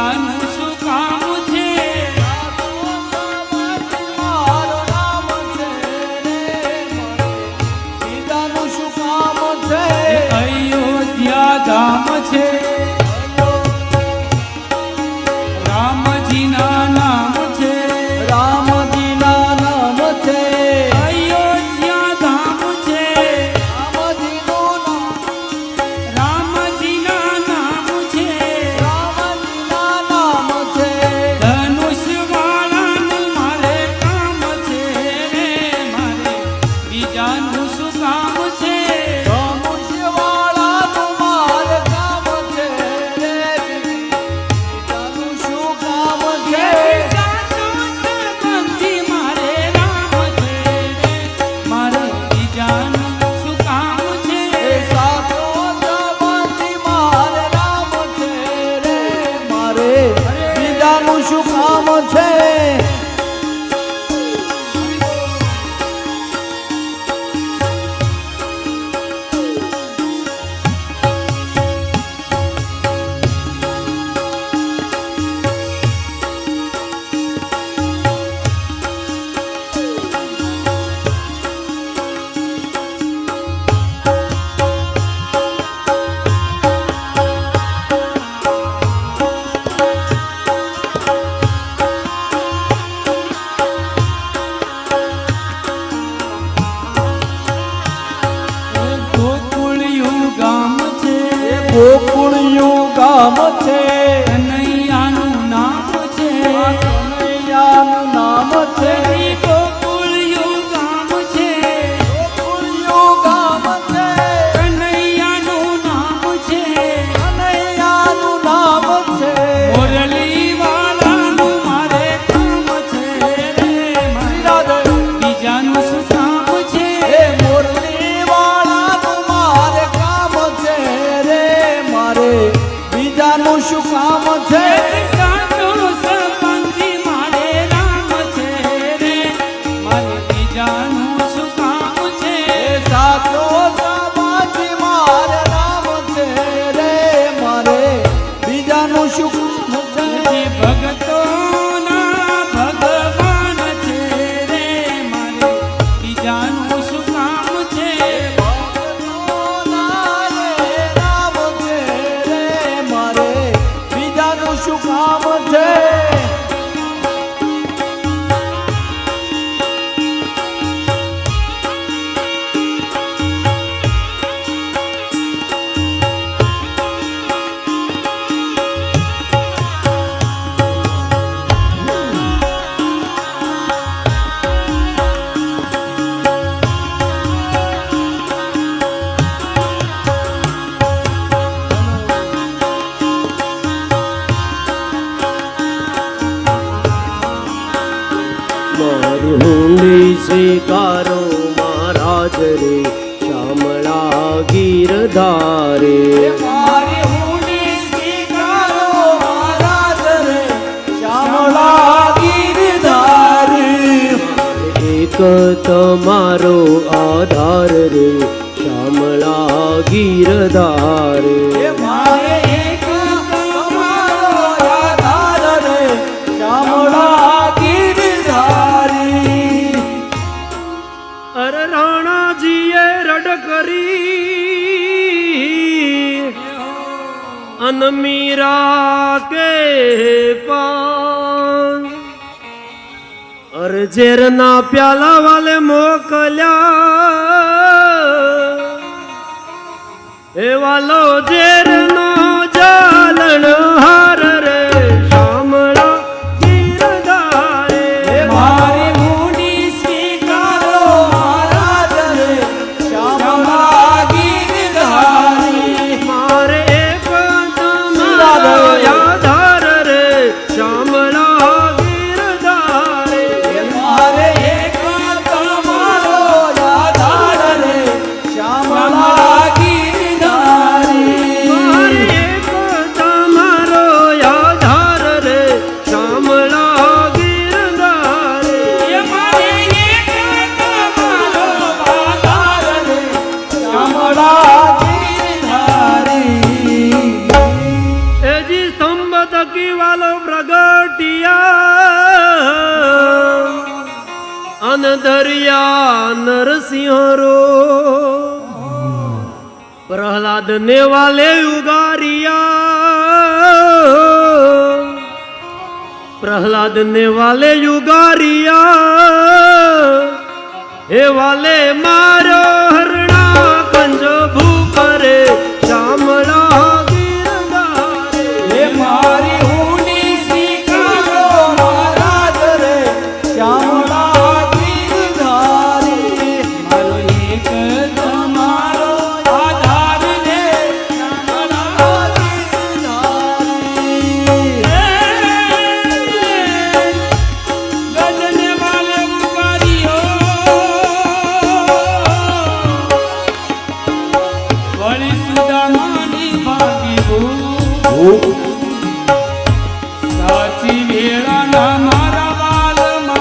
બીજાનું શું કામ છે? મારો નામ છે રે બીજાનું શું કામ છે? અયોધ્યા ધામ છે, રામજીના નામ છે. રામજીના નામ છે. અયોધ્યા ધામ છે, રામજીનું નામ. રામજીના નામ છે. રામજીના નામ છે. ધનુષ વાળાનું મારે કામ છે રે મારે બીજાનું શું કામ છે? ધનુષ્યવાળાનું મારે કામ છે રે બીજાનું શું કામ છે? સાચો સંબંધી મારે રામ છે રે મારે બીજાનું શું કામ છે? સાચો સંબંધી મારે રામ છે રે મારે બીજાનું શું કામ છે? ગોકુળિયું ગામ છે, ગોકુળિયું ગામ છે. કનૈયાનું નામ છે. કનૈયાનું નામ છે. ગોકુળિયું ગામ છે, ગોકુળિયું ગામ છે. કનૈયાનું નામ છે. કનૈયાનું નામ છે. મુરલી વાળાનું મારે કામ છે રે મારે બીજાનું શું કામ છે? એ મુરલીવાળાનું મારે કામ છે રે મારે બીજાનું શું કામ છે? સાચો સંબંધી મારે રામ છે રે મારે બીજાનું શું કામ છે? એ સાચો સમાજી મારે રામ છે રે મારે બીજાનું શું કામ છે? જે ભગતોના ભગવાન છે રે મારે બીજાનું શું કામ છે? ભક્તોના એ રામ છે રે મારે બીજાનું શું કામ છે? મારી હુંડી સ્વીકારો મહારાજ રે શ્યામળા ગીરધારે. મારી હુંડી સ્વીકારો મહારાજ રે શ્યામળા ગીરધારી. એક તમારો આધાર રે શ્યામળા ગીરધારે. મારે એક તમારો આધાર રે શ્યામળા ગીરધારી. અરે રાણાજીએ રડ કરી અન મીરા કે પાસ. અરે ઝેરના પ્યાલા વાલે મોકલ્યા એ વાલો ઝેરનો જાલણ હાર રે શામળા ગીરધારે. મારી હુંડી સ્વીકારો મહારાજ રે શ્યામળા ગીરધારી. મારે એક તમારો આધાર રે શામળા ગીરધારે. મારે એક તમારો આધાર રે શ્યામળા ગીરધારી. મારે એક તમારો પ્રગટિયા અન દરિયા નરસિંહ રો પ્રહલાદ ને વાલે યુગારિયા પ્રહલાદ ને વાલે યુગારિયા હે વાલે મારો હરણા કંજ ભૂપરે શ્યામળા ગિરધારે હે મારી હુંડી સ્વીકારો મહારાજ રે શ્યામળા ગિરધારી મારો એક તમારો આધાર રે શ્યામળા ગજને વાલે ઉગાર્યો વળી સુદામાની ભાગી ભૂ સાચી વેળાના મારા વાલમાં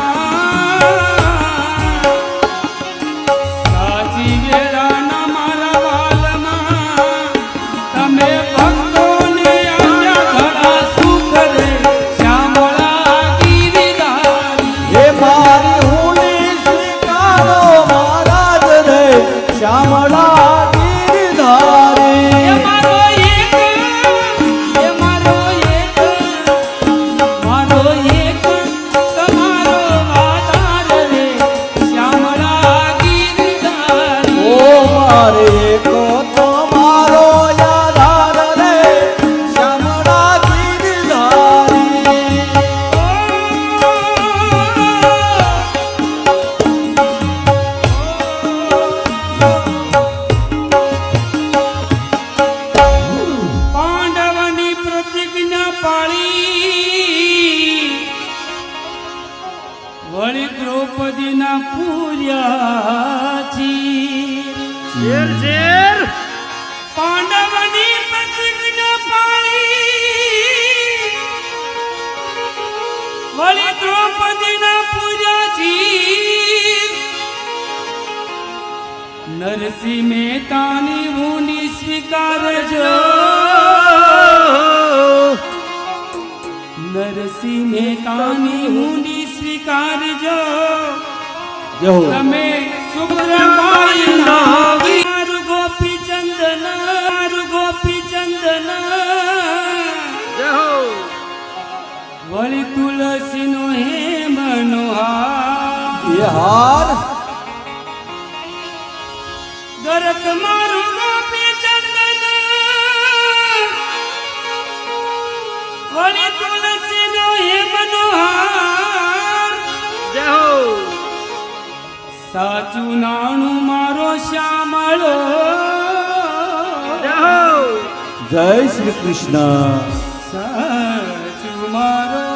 સાચી વેળાના મારા વાલમાં તમે ભક્તોને આપ્યા ઘણા સુખ રે શ્યામળા ગિરધારી હે મારી હુંડી સ્વીકારો મહારાજ રે શ્યામળા ગિરધારી એ મારો એક તમારો આધાર રે શ્યામળા ગિરધારી ઓ મારે કો તમારો આધાર રે શ્યામળા ગિરધારી પાંડવની પ્રતિજ્ઞા પાળી વળી દ્રૌપદીના પૂર્યા ઝેર ઝેર પાંડવની પ્રતિજ્ઞા પાળી વળી દ્રૌપદીના પૂર્યા નરસિંહ મહેતાની ભૂની સ્વીકારજો નરસિંહ મહેતાની હુંડી સ્વીકારજો જય હો તમે સુબ્રમાયના વીર ગોપીચંદન જય હો વળી તુલસીનો હે મનોહાર એ હાર ગરત મારું ગોપીચંદન વળી તુલસીનો હે મનોહાર જય હો સાચું નાણું મારો શ્યામળો જય હો જય શ્રી કૃષ્ણ સાચું મારો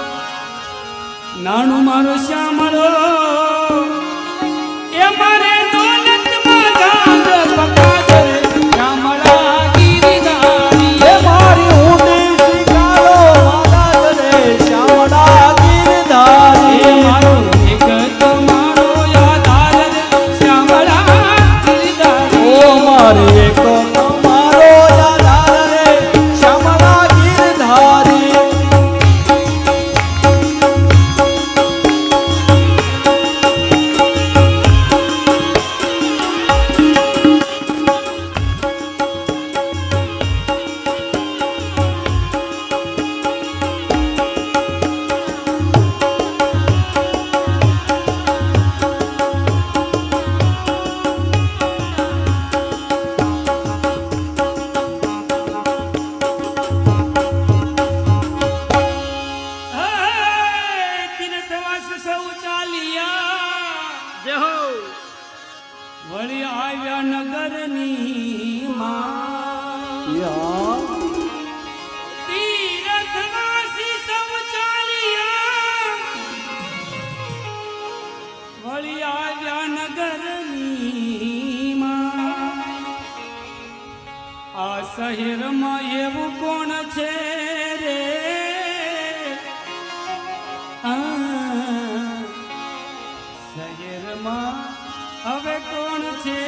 નાણું મારો શ્યામળો એ મારે દોલતમાં દાદ પકાદ રે શ્યામળા ગિરધારી હે મારી હુંડી સ્વીકારો મહારાજ રે શ્યામળા એ ગિરધારી મારો એક તમારો આધાર રે શ્યામળા ગિરધારી ઓ મારે કો તમારો આધાર રે શ્યામળા ગિરધારી તીર્થવાસ સૌ ચાલ્યા જય હો વળી આવ્યા નગરની માં એ હાર તીર્થવાસી સૌ ચાલ્યા વળી આવ્યા નગરની માં આ શહેરમાં એવું કોણ છે રે શહેરમાં હવે કોણ છે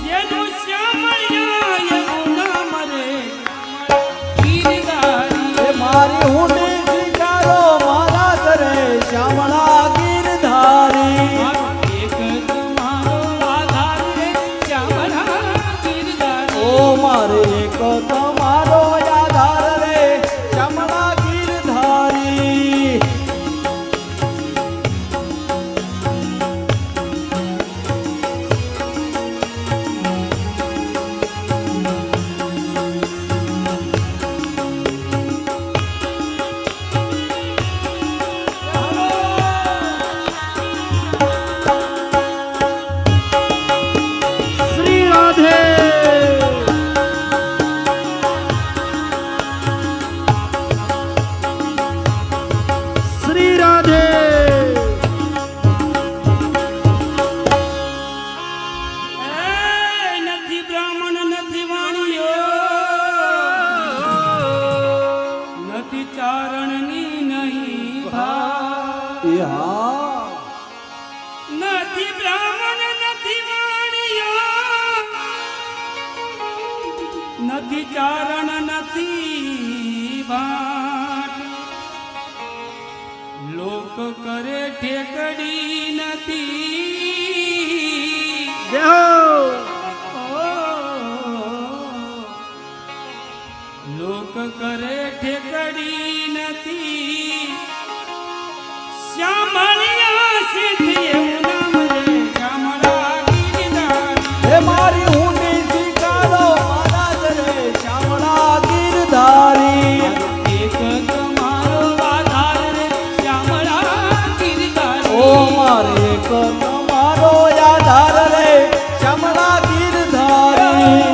જેનું શ્યામળિયા એવું નામ રે ગિરધારી મારી હુંડી સ્વીકારો મારા ઘરે શ્યામળા ગીરધારી એક તમારો આધાર રે શ્યામળા ગીરધારી. ઓ મારે એક તમારો આધાર રે શ્યામળા ગીરધારી શ્રી રાધે શ્રી રાધે એ નથી બ્રાહ્મણ નથી વાણિયો નથી ચારણની નહીં ભા. એ હા નથી બ્રાહ્મણ નથી વાણિયો નથી ચારણ નથી ભાટ. લોક કરે ઠેકડી નથી. જય હો લોક કરે ઠેકડી નથી. શ્યામળિયા સિદ્ધ એવું નામ રે શ્યામળા ગીરધારી. હે મારી હુંડી સ્વીકારો મારા ઘરે શ્યામળા ગીરધારી એક તમારો આધાર રે શ્યામળા ગીરધારી. ઓ મારે એક તમારો આધાર રે શ્યામળા ગીરધારી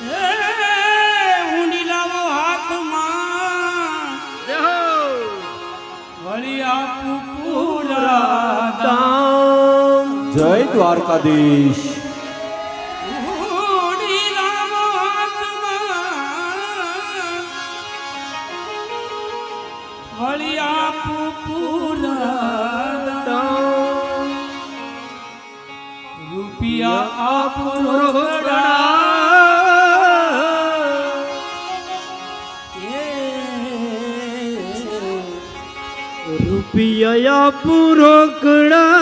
એ ઊંડી લાવો હાથમાં જય હો વળી આપું પૂરા દામ. દામ જય દ્વારકાધીશ ઊંડી લાવો હાથમાં વળી આપું પૂરા દામ. દામ રૂપિયા આપું રોકડા રૂપિયા પૂરોકડા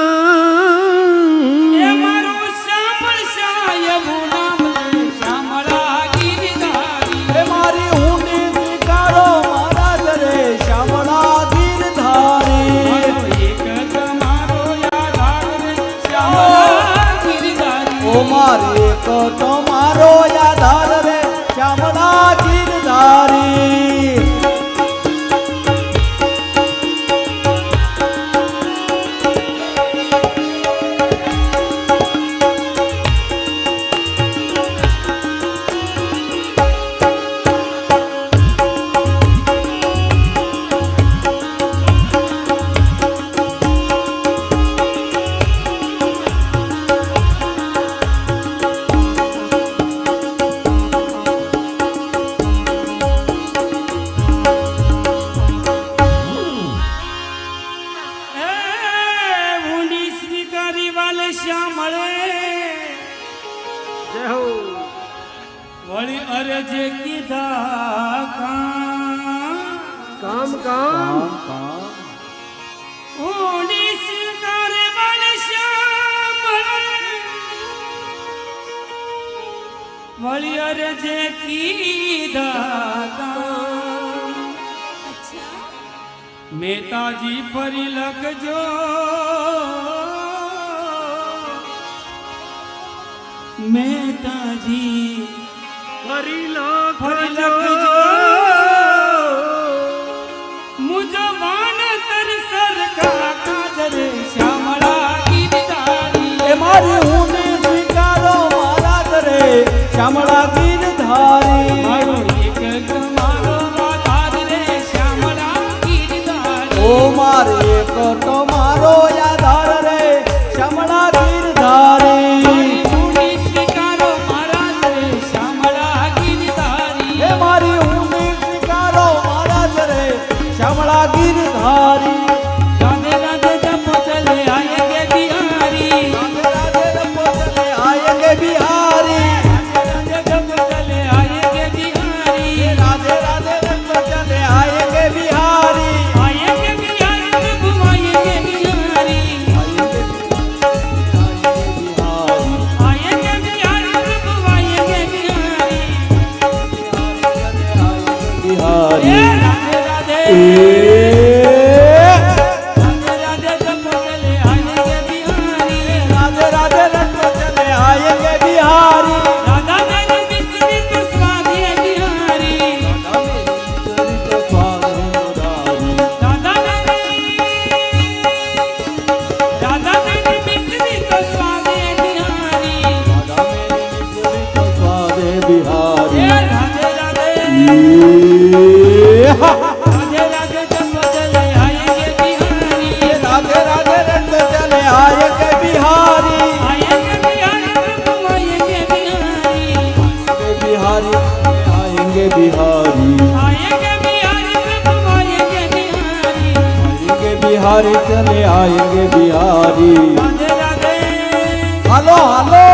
એ મારું શ્યામળ એવું નામ રે શ્યામળા ગીરધારી. હે મારી હુંડી સ્વીકારો મારા ઘરે શ્યામળા ગીરધારી મારો એક તમારો આધાર રે શ્યામળા ગીરધારી. ઓ મારે એક તમારો આધાર રે શ્યામળા ગીરધારી જય હો વળી અરજે કીધા કામ કામ ઊંડી સ્વીકારે વાલે શ્યામળ. વળી અરજે કીધા મહેતાજી ફરી લખજો મહેતાજી ફરી ફરી લખજો લખજો શ્યામળા ગીરધારી મારો એક તમારો આધાર રે શ્યામળા ગીરધારી ઓ મારે એક તમારો આધાર રે શ્યામળા ગીરધારી ઊંડી સ્વીકારો મહારાજ રે શ્યામળા ગીરધારી હે મારી ઊંડી સ્વીકારો મહારાજ રે શ્યામળા ગીરધારી રાધે રાધે જપો ચલે આયેંગે બિહારી રાધે રમો ચલે આયેંગે બિહારી રાધે જપો ચલે આયેંગે બિહારી રાધે રાધે રમો ચલે આયેંગે બિહારી આયેંગે બિહારી પ્રભુ આયેંગે બિહારી આયેંગે બિહારી પ્રભુ આયેંગે બિહારી બિહારી રાધે રાધે એ રાધે રાધે જપો ચલે આયેંગે બિહારી રાધે રાધે રમો ચલે આયેંગે બિહારી રાધા મેરી बिसरी तो स्वामी बिहारी राधा मेरी बिसरी तो स्वामी बिहारी बिहारी हे राधे राधे राधे राधे जपो चले आएंगे बिहारी राधे राधे रंग चले आएंगे बिहारी आएंगे बिहारी प्रभु आएंगे बिहारी बिहारी आएंगे बिहारी आएंगे बिहारी प्रभु आएंगे बिहारी आएंगे बिहारी चले आएंगे बिहारी राधे राधे हालो हालो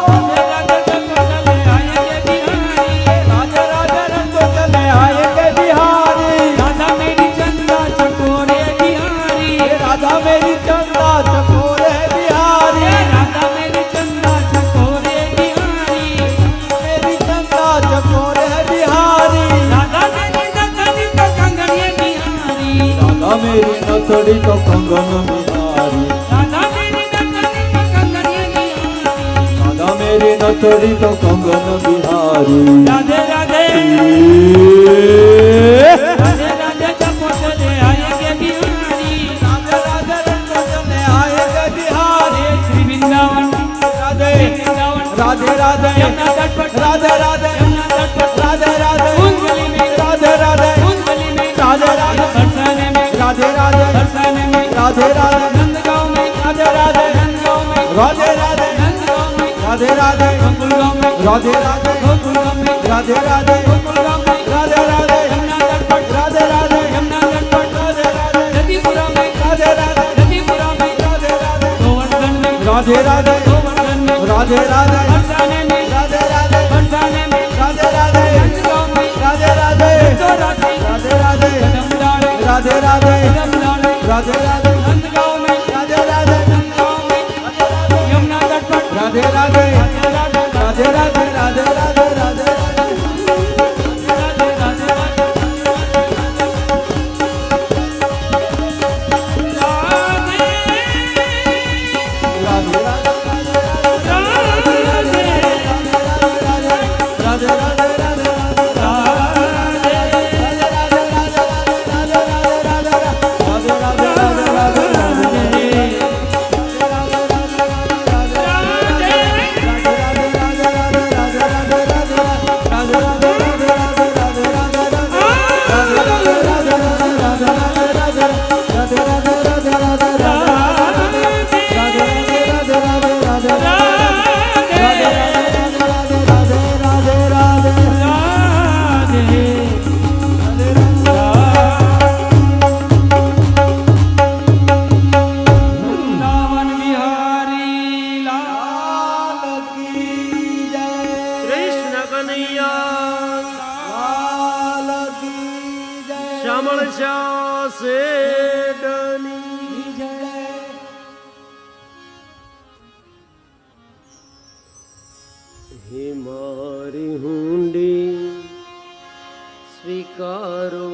राधे राधे जपो चले आएंगे बिहारी राधे राधे रंग चले आएंगे बिहारी राधा मेरी चंदा चकोरे बिहारी राधा मेरी चंदा चकोरे बिहारी राधा मेरी चंदा चकोरे बिहारी मेरी चंदा चकोरे बिहारी राधा मेरी नथनी तो कंगड़िए बिहारी राधा मेरी नथड़ी तो कंगन बिहारी राधा मेरी नथनी तो कंगड़िए बिहारी राधा मेरी नथड़ी तो कंगन बिहारी राधे राधे राधे राधे जपो चले आएंगे बिहारी राधे राधे रंग चले आएंगे बिहारी श्री वृंदावन राधे वृंदावन राधे राधे यमुना तट पर राधे राधे यमुना तट पर राधे राधे उन गली में राधे राधे उन गली में राधे राधे बरसाने में राधे राधे बरसाने में राधे राधे नंदगांव में राधे राधे नंदगांव में राधे राधे नंदगांव में राधे राधे गोकुलगांव में राधे राधे गोकुलगांव में राधे राधे गोकुलगांव में राधे राधे यमुना तट पर राधे राधे यमुना तट पर राधे राधे नदीपुरा में राधे राधे नदीपुरा में राधे राधे गोवर्धन में राधे राधे गोवर्धन में राधे राधे बरसाने में राधे राधे बरसाने में राधे राधे नंदगांव में राधे राधे चौरासी राधे राधे कदमदाड़े राधे राधे कदमदाड़े राधे राधे नंदगांव में राधे राधे नंदगांव में यमुना तट पर राधे राधे राधे राधे राधे राधे राधे राधे राधे राधे राधे राधे राधे राधे राधे वृंदावन बिहारी लाल કૃષ્ણ કનૈયા શ્યામળ શ્યા શેઠની હે મારી હુંડી સ્વીકારો